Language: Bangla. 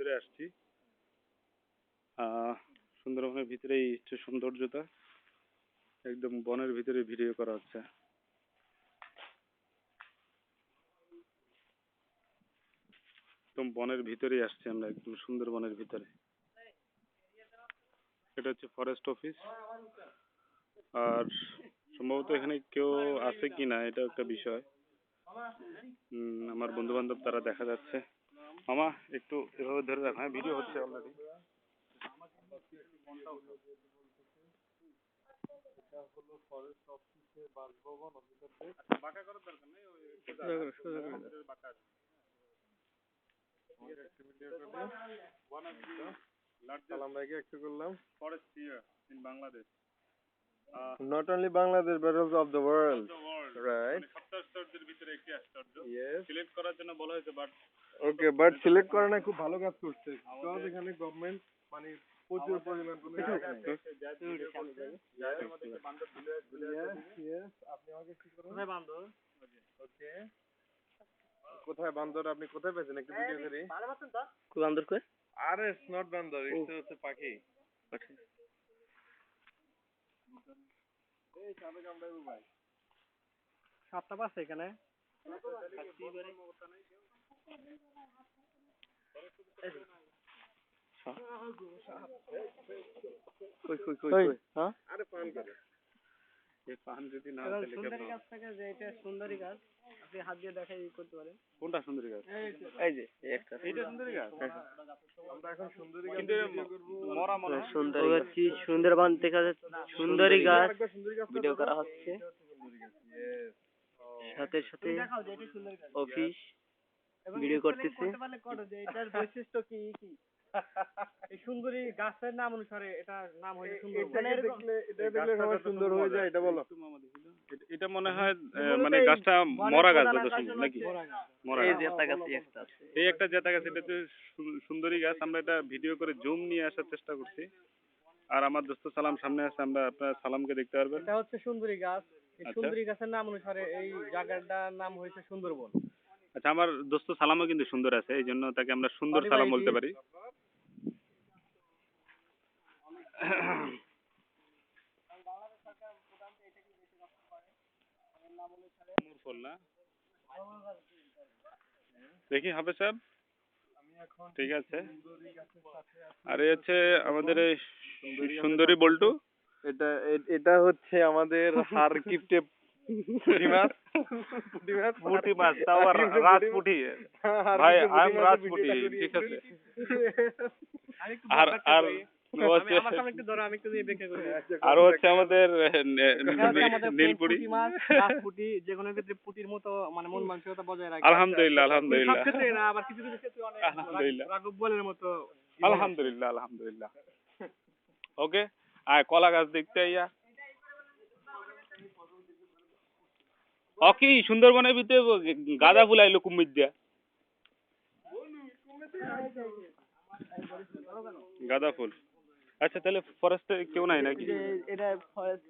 ভিতরে আসছি। সুন্দরবনের ভিতরেই হচ্ছে সৌন্দর্যতা, একদম বনের ভিতরে ভিডিও করা হচ্ছে। একদম বনের ভিতরেই আসছি আমরা, একদম সুন্দরবনের ভিতরে। এটা হচ্ছে ফরেস্ট অফিস। আর সম্ভবত এখানে কেউ আছে কিনা এটা একটা বিষয়। আমার বন্ধু বান্ধব তারা দেখা যাচ্ছে। মামা একটু এভাবে ধরে রাখ, হ্যাঁ ভিডিও হচ্ছে অলরেডি। ফরেস্ট অফিসের বাসভবন অফিসারদের বাঁকা করার দরকার নেই, সালাম ভাইকে একটু করলাম। Forest here in Bangladesh, not only Bangladesh but also of the world, right? সপ্ত আশ্চর্যের ভিতরে একটি আশ্চর্য সিলেক্ট করার জন্য বলা হয়েছে, বাট ওকে, বাট সিলেক্ট করে না, খুব ভালো কাজ করছে। কারণ এখানে গভর্নমেন্ট মানে প্রচুর পরিমাণ কোনো জায়গা আছে যার মধ্যে একটা বান্দর ঝুলে আছে। ইয়েস, আপনি আমাকে কি করুন, কোথায় বান্দর? ওকে, কোথায় বান্দর? আপনি কোথায় পেয়েছেন? একটু ভিডিও করি। ভালো আছেন তো? কোন বান্দর কই? আরে ইটস নট বান্দর, ইটস হচ্ছে পাখি। পাখি এই সামনে কামড়াইবো ভাই। সাতটা পাচ্ছে এখানে। কই কই কই কই, হ্যাঁ আরে পান করে এই পান যদি না তাহলে সুন্দরী গাছ থেকে যে এটা সুন্দরী গাছ, আপনি হাত দিয়ে দেখাই করতে পারেন। কোনটা সুন্দরী গাছ? এই যে এই একটা, এইটা সুন্দরী গাছ। আমরা এখন সুন্দরী গাছ ভিডিও করব। মরা মরা সুন্দরী গাছ, সুন্দরবন থেকে সুন্দরী গাছ ভিডিও করা হচ্ছে। সাথে সাথে অফিস ভিডিও করতেছে। এটার বৈশিষ্ট্য কি কি? এই সুন্দরী গাছের নাম অনুসারে এটার নাম হয়েছে সুন্দরবন। এটা দেখলে সবাই সুন্দর হয়ে যায়, এটা বলো। এটা মনে হয় মানে গাছটা মরা গাছ যত সম্ভব, নাকি? মরা। এই জেতা গাছ একটা আছে, এই একটা জেতা গাছ, এটা হচ্ছে সুন্দরী গাছ। আমরা এটা ভিডিও করে জুম নিয়ে আসার চেষ্টা করছি। আর আমার দোস্ত সালাম সামনে আছে, আমরা আপনার সালামকে দেখতে পারবেন। এটা হচ্ছে সুন্দরী গাছ। এই সুন্দরী গাছের নাম অনুসারে এই জায়গাটার নাম হয়েছে সুন্দরবন। আচ্ছা, আমার দোস্ত সালামও কিন্তু সুন্দর আছে, এই জন্য তাকে আমরা সুন্দর সালাম বলতে পারি। দেখি হাফেজ সাহেব, ঠিক আছে। আর এই হচ্ছে আমাদের এই সুন্দরী বল্টু। এটা এটা হচ্ছে আমাদের হার গিফটে পুঁটি মাছ। পুঁটি মাছ, তাও রাজপুঁটি ভাই, আই এম রাজপুঁটি, ঠিক আছে। আর আর আরো হচ্ছে আমাদের নীলপুরি মাছ, রাজপুঁটি, যেকোনো ক্ষেত্রে পুঁটির মতো মানে মন মানসিকতা বজায় রাখে। আলহামদুলিল্লাহ আলহামদুলিল্লাহ, সব ক্ষেত্রে না, আবার কিছু কিছু ক্ষেত্রে অনেক রাঘব বলের মতো। আলহামদুলিল্লাহ আলহামদুলিল্লাহ। ওকে, আয় কলা গাছ দেখতে আইয়া। কি সুন্দরবনের ভিতরে গাঁদা ফুল আইলো কুমির দিয়া। গাঁদা ফুল, আচ্ছা তাহলে ফরেস্টে কেউ নাই নাকি? এটা ফরেস্ট